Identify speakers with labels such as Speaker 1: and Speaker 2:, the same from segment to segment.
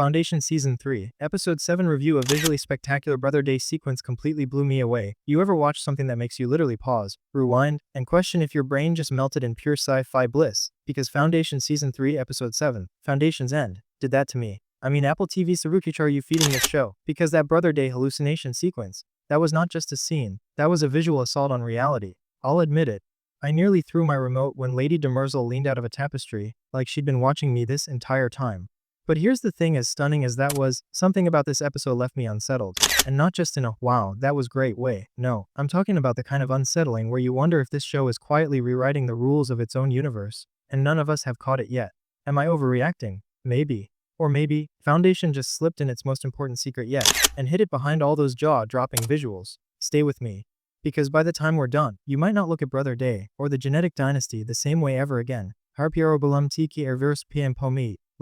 Speaker 1: Foundation Season 3, Episode 7 review. A visually spectacular Brother Day sequence completely blew me away. You ever watch something that makes you literally pause, rewind, and question if your brain just melted in pure sci-fi bliss? Because Foundation Season 3, Episode 7, Foundation's End, did that to me. I mean, Apple TV Sarukichi, are you feeding this show? Because that Brother Day hallucination sequence, that was not just a scene, that was a visual assault on reality. I'll admit it. I nearly threw my remote when Lady Demerzel leaned out of a tapestry, like she'd been watching me this entire time. But here's the thing, as stunning as that was, something about this episode left me unsettled. And not just in a wow, that was great way. No, I'm talking about the kind of unsettling where you wonder if this show is quietly rewriting the rules of its own universe, and none of us have caught it yet. Am I overreacting? Maybe. Or maybe, Foundation just slipped in its most important secret yet, and hid it behind all those jaw-dropping visuals. Stay with me. Because by the time we're done, you might not look at Brother Day, or the genetic dynasty the same way ever again.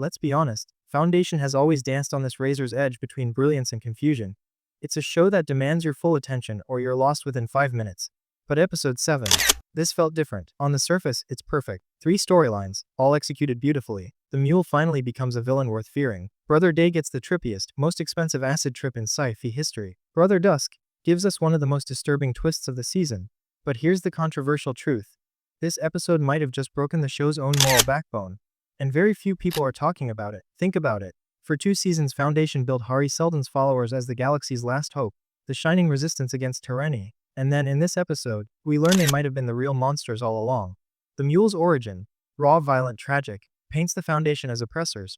Speaker 1: Let's be honest. Foundation has always danced on this razor's edge between brilliance and confusion. It's a show that demands your full attention or you're lost within 5 minutes. But Episode 7, this felt different. On the surface, it's perfect. 3 storylines, all executed beautifully. The mule finally becomes a villain worth fearing. Brother Day gets the trippiest, most expensive acid trip in sci-fi history. Brother Dusk gives us one of the most disturbing twists of the season. But here's the controversial truth. This episode might have just broken the show's own moral backbone. And very few people are talking about it. Think about it. For 2 seasons, Foundation built Hari Seldon's followers as the galaxy's last hope, the shining resistance against tyranny. And then in this episode, we learn they might have been the real monsters all along. The mule's origin, raw, violent, tragic, paints the Foundation as oppressors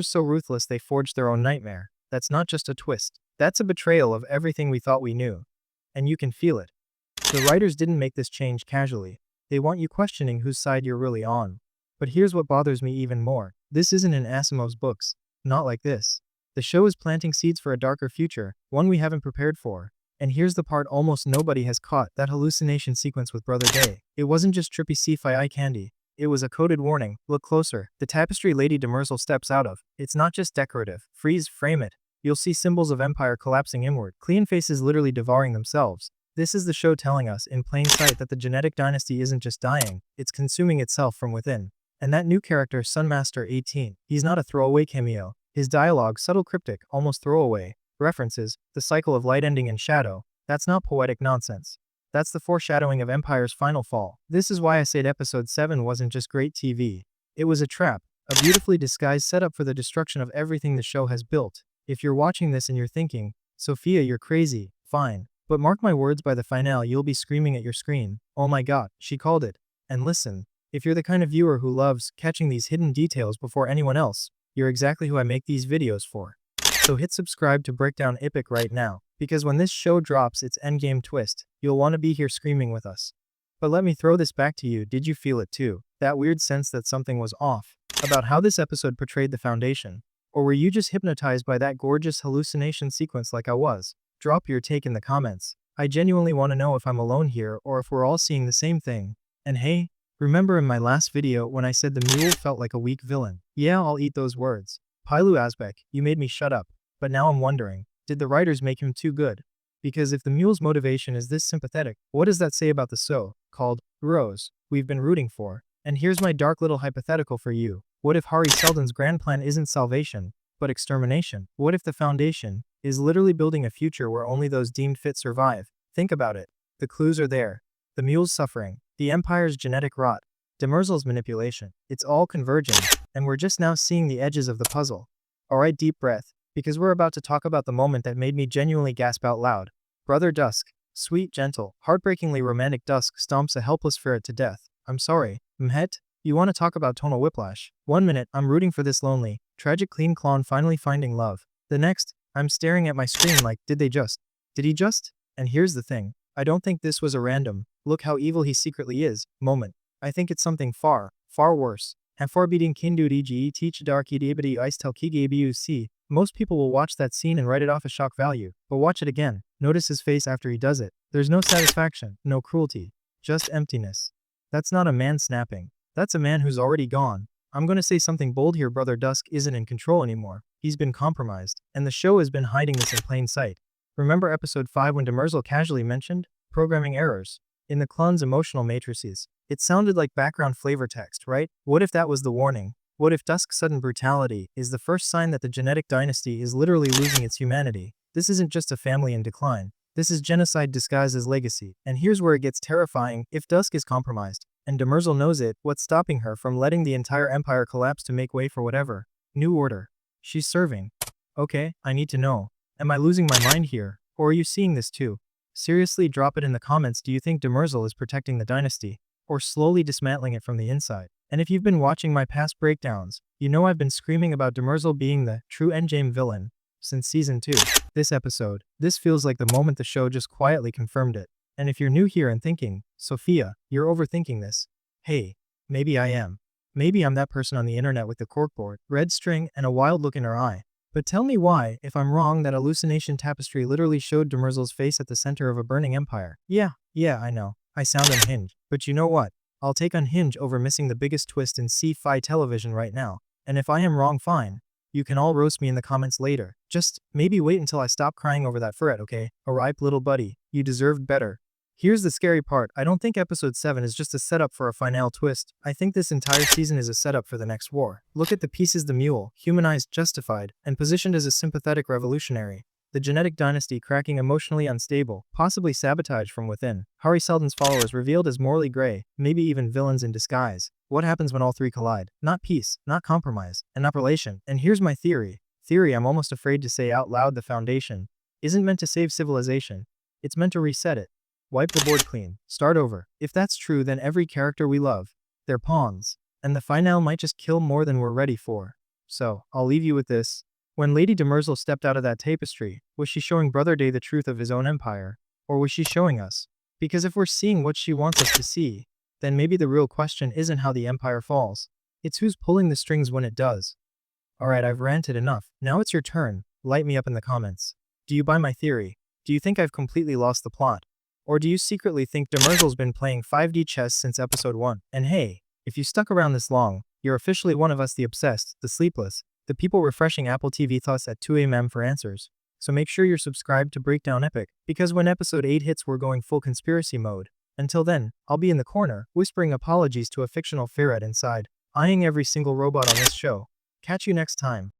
Speaker 1: so ruthless they forged their own nightmare. That's not just a twist. That's a betrayal of everything we thought we knew. And you can feel it. The writers didn't make this change casually. They want you questioning whose side you're really on. But here's what bothers me even more. This isn't in Asimov's books. Not like this. The show is planting seeds for a darker future, one we haven't prepared for. And here's the part almost nobody has caught, that hallucination sequence with Brother Day. It wasn't just trippy sci-fi eye candy. It was a coded warning. Look closer. The tapestry Lady Demerzel steps out of. It's not just decorative. Freeze, frame it. You'll see symbols of empire collapsing inward, clean faces literally devouring themselves. This is the show telling us in plain sight that the genetic dynasty isn't just dying, it's consuming itself from within. And that new character, Sunmaster 18, he's not a throwaway cameo. His dialogue, subtle, cryptic, almost throwaway, references the cycle of light ending and shadow. That's not poetic nonsense. That's the foreshadowing of Empire's final fall. This is why I said Episode 7 wasn't just great TV. It was a trap, a beautifully disguised setup for the destruction of everything the show has built. If you're watching this and you're thinking, Sophia, you're crazy, fine. But mark my words, by the finale you'll be screaming at your screen, oh my god, she called it. And listen. If you're the kind of viewer who loves catching these hidden details before anyone else, you're exactly who I make these videos for. So hit subscribe to break down Epic right now, because when this show drops its endgame twist, you'll want to be here screaming with us. But let me throw this back to you, did you feel it too? That weird sense that something was off about how this episode portrayed the Foundation? Or were you just hypnotized by that gorgeous hallucination sequence like I was? Drop your take in the comments. I genuinely want to know if I'm alone here or if we're all seeing the same thing. And hey, remember in my last video when I said the mule felt like a weak villain? Yeah, I'll eat those words. Pilu Asbek, you made me shut up. But now I'm wondering, did the writers make him too good? Because if the mule's motivation is this sympathetic, what does that say about the so-called Rose we've been rooting for? And here's my dark little hypothetical for you. What if Hari Seldon's grand plan isn't salvation, but extermination? What if the Foundation is literally building a future where only those deemed fit survive? Think about it. The clues are there. The mule's suffering, the Empire's genetic rot, Demerzel's manipulation. It's all converging, and we're just now seeing the edges of the puzzle. Alright, deep breath, because we're about to talk about the moment that made me genuinely gasp out loud. Brother Dusk, sweet, gentle, heartbreakingly romantic Dusk stomps a helpless ferret to death. I'm sorry, Mhet? You want to talk about tonal whiplash? 1 minute, I'm rooting for this lonely, tragic clean clone finally finding love. The next, I'm staring at my screen like, did he just? And here's the thing. I don't think this was a random, look how evil he secretly is, moment. I think it's something far, far worse. Forbidding Kindudi ge teach dark idibity ice tel kigabuc. Most people will watch that scene and write it off as shock value, but watch it again. Notice his face after he does it. There's no satisfaction, no cruelty, just emptiness. That's not a man snapping. That's a man who's already gone. I'm gonna say something bold here, Brother Dusk isn't in control anymore. He's been compromised, and the show has been hiding this in plain sight. Remember Episode 5 when Demerzel casually mentioned programming errors in the clone's emotional matrices? It sounded like background flavor text, right? What if that was the warning? What if Dusk's sudden brutality is the first sign that the genetic dynasty is literally losing its humanity? This isn't just a family in decline. This is genocide disguised as legacy. And here's where it gets terrifying. If Dusk is compromised, and Demerzel knows it, what's stopping her from letting the entire empire collapse to make way for whatever new order she's serving? Okay, I need to know. Am I losing my mind here? Or are you seeing this too? Seriously, drop it in the comments. Do you think Demerzel is protecting the dynasty, or slowly dismantling it from the inside? And if you've been watching my past breakdowns, you know I've been screaming about Demerzel being the true endgame villain since season 2. This feels like the moment the show just quietly confirmed it. And if you're new here and thinking, Sophia, you're overthinking this. Hey, maybe I am. Maybe I'm that person on the internet with the corkboard, red string, and a wild look in her eye. But tell me why, if I'm wrong, that hallucination tapestry literally showed Demerzel's face at the center of a burning empire. Yeah, I know. I sound unhinged. But you know what? I'll take unhinge over missing the biggest twist in sci-fi television right now. And if I am wrong, fine. You can all roast me in the comments later. Just maybe wait until I stop crying over that ferret, okay? A ripe little buddy. You deserved better. Here's the scary part. I don't think episode 7 is just a setup for a final twist. I think this entire season is a setup for the next war. Look at the pieces: the mule, humanized, justified, and positioned as a sympathetic revolutionary. The genetic dynasty cracking, emotionally unstable, possibly sabotaged from within. Hari Seldon's followers revealed as morally gray, maybe even villains in disguise. What happens when all three collide? Not peace, not compromise, and not relation. And here's my theory. I'm almost afraid to say out loud. The Foundation isn't meant to save civilization. It's meant to reset it. Wipe the board clean. Start over. If that's true, then every character we love, they're pawns. And the finale might just kill more than we're ready for. So, I'll leave you with this. When Lady Demerzel stepped out of that tapestry, was she showing Brother Day the truth of his own empire? Or was she showing us? Because if we're seeing what she wants us to see, then maybe the real question isn't how the empire falls. It's who's pulling the strings when it does. Alright, I've ranted enough. Now it's your turn. Light me up in the comments. Do you buy my theory? Do you think I've completely lost the plot? Or do you secretly think Demerzel's been playing 5D chess since episode 1? And hey, if you stuck around this long, you're officially one of us, the obsessed, the sleepless, the people refreshing Apple TV thoughts at 2 a.m. for answers. So make sure you're subscribed to Breakdown Epic, because when episode 8 hits we're going full conspiracy mode. Until then, I'll be in the corner, whispering apologies to a fictional ferret inside, eyeing every single robot on this show. Catch you next time.